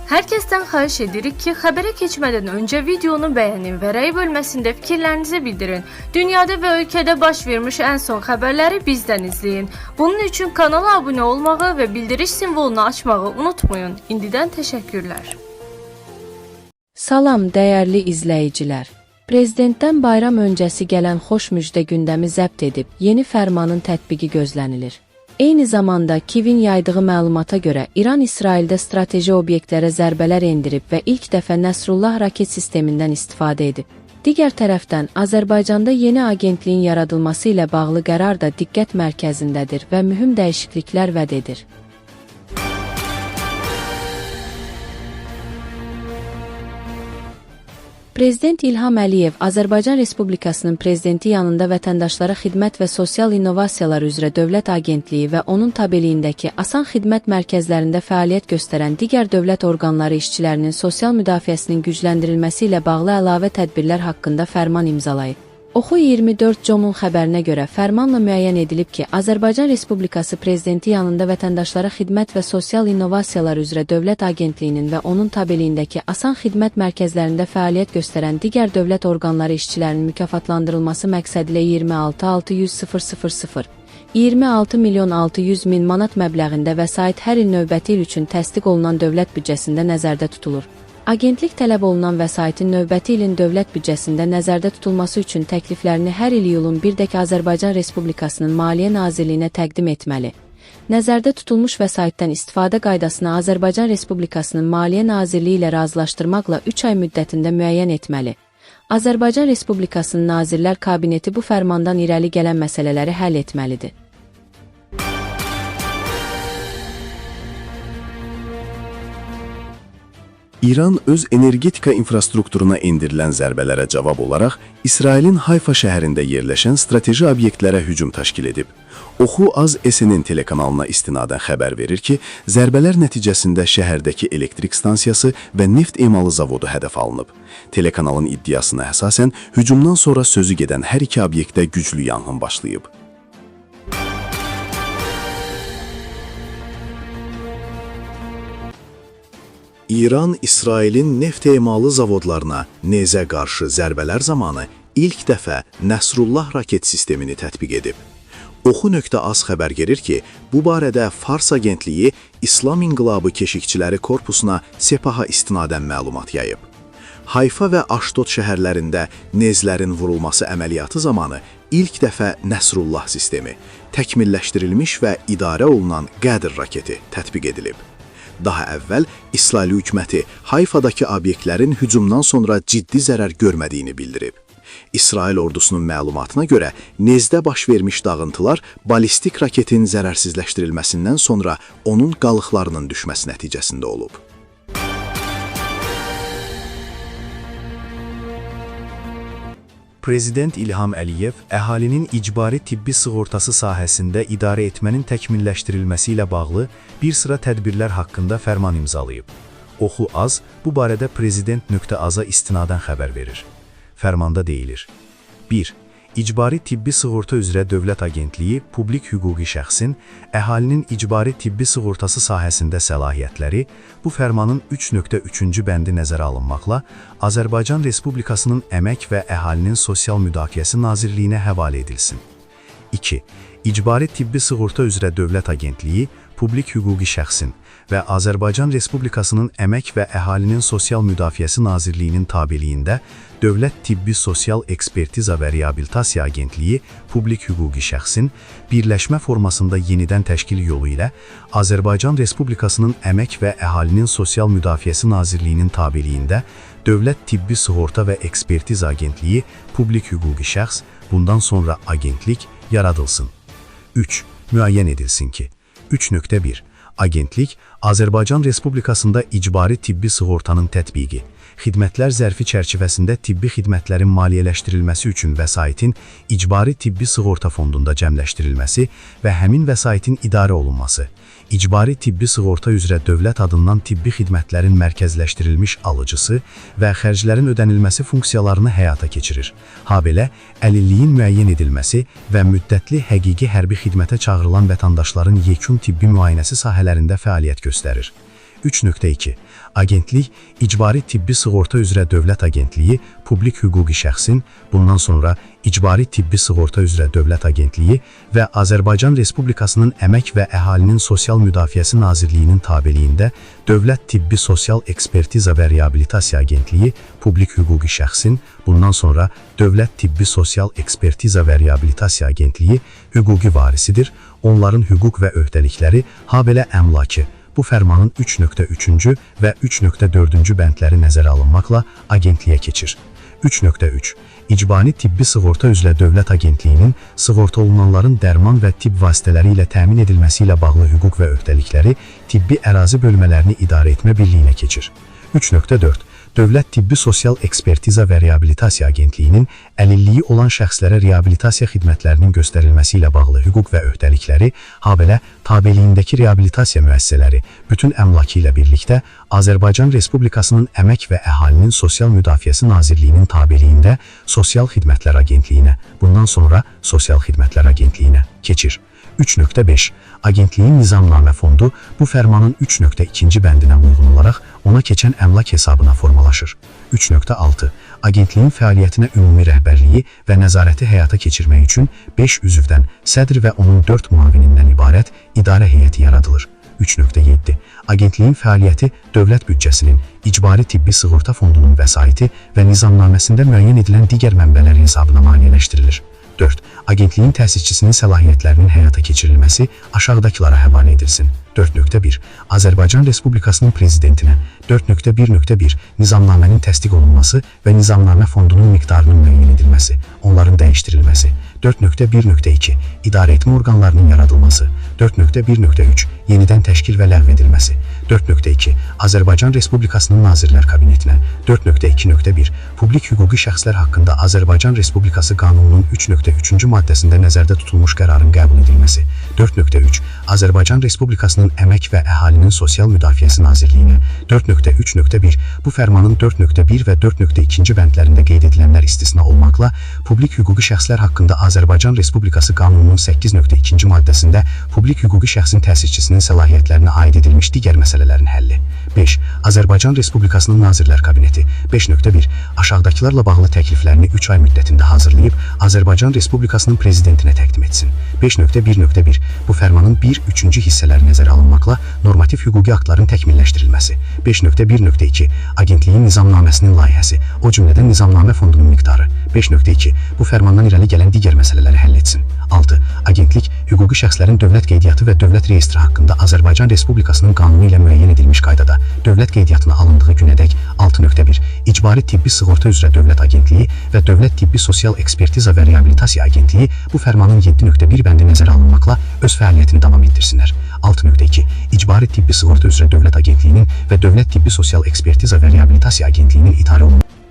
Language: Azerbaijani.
Herkesten xahiş edirik ki, xəbərə keçmədən öncə videonu bəyənin və rəy bölməsində fikirlərinizi bildirin. Dünyada və ölkədə baş vermiş ən son xəbərləri bizdən izləyin. Bunun üçün kanala abunə olmağı və bildiriş simvolunu açmağı unutmayın. İndidən təşəkkürlər. Salam dəyərli izləyicilər. Prezidentdən bayram öncəsi gələn xoş müjdə gündəmi zəbt edib, yeni fərmanın tətbiqi gözlənilir. Eyni zamanda Kivin yaydığı məlumata görə İran İsraildə strateji obyektlərə zərbələr endirib və ilk dəfə Nəsrullah raket sistemindən istifadə edib. Digər tərəfdən, Azərbaycanda yeni agentliyin yaradılması ilə bağlı qərar da diqqət mərkəzindədir və mühüm dəyişikliklər vəd edir. Prezident İlham Əliyev Azərbaycan Respublikasının prezidenti yanında vətəndaşlara xidmət və sosial innovasiyalar üzrə Dövlət Agentliyi və onun tabeliyindəki asan xidmət mərkəzlərində fəaliyyət göstərən digər dövlət orqanları işçilərinin sosial müdafiəsinin gücləndirilməsi ilə bağlı əlavə tədbirlər haqqında fərman imzalayıb. Oxu24.com-un xəbərinə görə fərmanla müəyyən edilib ki, Azərbaycan Respublikası prezidenti yanında vətəndaşlara xidmət və sosial innovasiyalar üzrə Dövlət Agentliyinin və onun tabeliyindəki asan xidmət mərkəzlərində fəaliyyət göstərən digər dövlət orqanları işçilərinin mükafatlandırılması məqsədilə 26.600.000 26.600.000 manat məbləğində vəsait hər il növbəti il üçün təsdiq olunan dövlət büdcəsində nəzərdə tutulur. Agentlik tələb olunan vəsaitin növbəti ilin dövlət büdcəsində nəzərdə tutulması üçün təkliflərini hər il iyulun 1-dəki Azərbaycan Respublikasının Maliyyə Nazirliyinə təqdim etməli. Nəzərdə tutulmuş vəsaitdən istifadə qaydasını Azərbaycan Respublikasının Maliyyə Nazirliyi ilə razılaşdırmaqla 3 ay müddətində müəyyən etməli. Azərbaycan Respublikasının Nazirlər Kabineti bu fərmandan irəli gələn məsələləri həll etməlidir. İran öz energetika infrastrukturuna endirilən zərbələrə cavab olaraq İsrailin Hayfa şəhərində yerləşən strateji obyektlərə hücum təşkil edib. Oxu.az-SN telekanalına istinadən xəbər verir ki, zərbələr nəticəsində şəhərdəki elektrik stansiyası və neft emalı zavodu hədəf alınıb. Telekanalın iddiasına əsasən, hücumdan sonra sözü gedən hər iki obyektdə güclü yanğın başlayıb. İran, İsrailin neft emalı zavodlarına nezə qarşı zərbələr zamanı ilk dəfə Nəsrullah raket sistemini tətbiq edib. Oxu.az xəbər verir ki, bu barədə Fars agentliyi İslam İnqilabı Keşikçiləri Korpusuna Sepaha istinadən məlumat yayıb. Hayfa və Aşdod şəhərlərində nezlərin vurulması əməliyyatı zamanı ilk dəfə Nəsrullah sistemi, təkmilləşdirilmiş və idarə olunan Qədr raketi tətbiq edilib. Daha əvvəl İsrail hökuməti Hayfadakı obyektlərin hücumdan sonra ciddi zərər görmədiyini bildirib. İsrail ordusunun məlumatına görə nezdə baş vermiş dağıntılar balistik raketin zərərsizləşdirilməsindən sonra onun qalıqlarının düşməsi nəticəsində olub. Prezident İlham Əliyev əhalinin icbari tibbi sığortası sahəsində idarə etmənin təkmilləşdirilməsi ilə bağlı bir sıra tədbirlər haqqında fərman imzalayıb. Oxu.az bu barədə Prezident.az-a istinadən xəbər verir. Fərmanda deyilir: 1. İcbari tibbi sığorta üzrə Dövlət Agentliyi publik hüquqi şəxsin əhalinin icbari tibbi sığortası sahəsində səlahiyyətləri bu fərmanın 3.3-cü bəndi nəzərə alınmaqla Azərbaycan Respublikasının Əmək və Əhalinin Sosial Müdafiəsi Nazirliyinə həvalə edilsin. 2. İcbari tibbi sığorta üzrə Dövlət Agentliyi publik hüquqi şəxsin və Azərbaycan Respublikasının Əmək və Əhalinin Sosial Müdafiəsi Nazirliyinin tabeliyində Dövlət Tibbi Sosial Ekspertiza və Reabilitasiya Agentliyi publik hüquqi şəxsin birləşmə formasında yenidən təşkil yolu ilə Azərbaycan Respublikasının Əmək və Əhalinin Sosial Müdafiəsi Nazirliyinin tabeliyində Dövlət Tibbi Sığorta və Ekspertiza Agentliyi publik hüquqi şəxs bundan sonra agentlik yaradılsın. 3. Müəyyən edilsin ki, 3.1. Agentlik, Azərbaycan Respublikasında icbari tibbi sığortanın tətbiqi, xidmətlər zərfi çərçivəsində tibbi xidmətlərin maliyyələşdirilməsi üçün vəsaitin icbari tibbi sığorta fondunda cəmləşdirilməsi və həmin vəsaitin idarə olunması, icbari tibbi sığorta üzrə dövlət adından tibbi xidmətlərin mərkəzləşdirilmiş alıcısı və xərclərin ödənilməsi funksiyalarını həyata keçirir. Habelə, əlilliyin müəyyən edilməsi və müddətli həqiqi hərbi xidmətə çağırılan vətəndaşların yekun tibbi müayinəsi sahələrində fəaliyyət göstərir. 3.2. Agentlik icbari tibbi sığorta üzrə Dövlət Agentliyi, publik hüquqi şəxsin, bundan sonra İcbari Tibbi Sığorta üzrə Dövlət Agentliyi və Azərbaycan Respublikasının Əmək və Əhalinin Sosial Müdafiəsi Nazirliyinin tabeliyində Dövlət Tibbi Sosial Ekspertiza və Reabilitasiya Agentliyi, publik hüquqi şəxsin, bundan sonra Dövlət Tibbi Sosial Ekspertiza və Reabilitasiya Agentliyi hüquqi varisidir. Onların hüquq və öhdəlikləri, habelə əmlakı, bu fərmanın 3.3-cü və 3.4-cü bəndləri nəzərə alınmaqla agentliyə keçir. 3.3. İcbari Tibbi Sığorta üzrə Dövlət Agentliyinin sığorta olunanların dərman və tibb vasitələri ilə təmin edilməsi ilə bağlı hüquq və öhdəlikləri tibbi ərazi bölmələrini idarə etmə birliyinə keçir. 3.4. Dövlət Tibbi Sosial Ekspertiza və Reabilitasiya Agentliyinin əlilliyi olan şəxslərə reabilitasiya xidmətlərinin göstərilməsi ilə bağlı hüquq və öhdəlikləri, habelə tabeliyindəki reabilitasiya müəssisələri bütün əmlakı ilə birlikdə Azərbaycan Respublikasının Əmək və Əhalinin Sosial Müdafiəsi Nazirliyinin tabeliyində Sosial Xidmətlər Agentliyinə, bundan sonra Sosial Xidmətlər Agentliyinə keçir. 3.5. Agentliyin Nizamnamə fondu bu fərmanın 3.2-ci bəndinə uyğun olaraq ona keçən əmlak hesabına formalaşır. 3.6. Agentliyin fəaliyyətinə ümumi rəhbərliyi və nəzarəti həyata keçirmək üçün 5 üzvdən sədr və onun 4 müavinindən ibarət idarə heyəti yaradılır. 3.7. Agentliyin fəaliyyəti dövlət büdcəsinin, İcbari Tibbi Sığorta Fondunun vəsaiti və nizamnaməsində müəyyən edilən digər mənbələr hesabına maliyyələşdirilir. 4. Agentliyin təsisçisinin səlahiyyətlərinin həyata keçirilməsi aşağıdakılara həvalə edilsin. 4.1. Azərbaycan Respublikasının Prezidentinə 4.1.1. Nizamnamənin təsdiq olunması və nizamnamə fondunun miqdarının müəyyən edilməsi, onların dəyişdirilməsi. 4.1.2. İdarəetmə orqanlarının yaradılması. 4.1.3. Yenidən təşkil və ləğv edilməsi. 4.2. Azərbaycan Respublikasının Nazirlər Kabinetinə 4.2.1. Publik hüquqi şəxslər haqqında Azərbaycan Respublikası Qanununun 3.3-cü maddəsində nəzərdə tutulmuş qərarın qəbul edilməsi. 4.3. Azərbaycan Respublikasının Əmək və Əhalinin Sosial Müdafiəsi Nazirliyinə 4.3.1. Bu fərmanın 4.1 və 4.2-ci bəndlərində qeyd edilənlər istisna olmaqla, publik hüquqi şəxslər haqqında Azərbaycan Respublikası Qanununun 8.2-ci maddəsində publik hüquqi şəxsin təsisçisinin səlahiyyətlərinə aid edilmiş digər məsələlərin həlli. 5. Azərbaycan Respublikasının Nazirlər Kabineti 5.1. Aşağıdakılarla bağlı təkliflərini 3 ay müddətində hazırlayıb Azərbaycan Respublikasının Prezidentinə təqdim etsin. 5.1.1. Bu fərmanın 1/3-cü hissələri nəzərə alınmaqla normativ hüquqi aktların təkmilləşdirilməsi. 5.1.2. Agentliyin nizamnaməsinin layihəsi, o cümlədən nizamnamə fondunun miqdarı. 5.2. Bu fərmandan irəli gələn digər məsələləri həll etsin. 6. Agentlik hüquqi şəxslərin dövlət qeydiyyatı və dövlət reyestri haqqında Azərbaycan Respublikasının qanunu ilə müəyyən edilmiş qaydada dövlət qeydiyyatına alındığı günədək 6.1. İcbari Tibbi Sığorta üzrə Dövlət Agentliyi və Dövlət Tibbi Sosial Ekspertiza və Reabilitasiya Agentliyi bu fərmanın 7.1 bəndi nəzərə alınmaqla öz fəaliyyətini davam etdirsinlər. 6.2. İcbari Tibbi Sığorta üzrə Dövlət Agentliyinin və Dövlət Tibbi Sosial Ekspertiza və Reabilitasiya Agentliyinin idarə olunması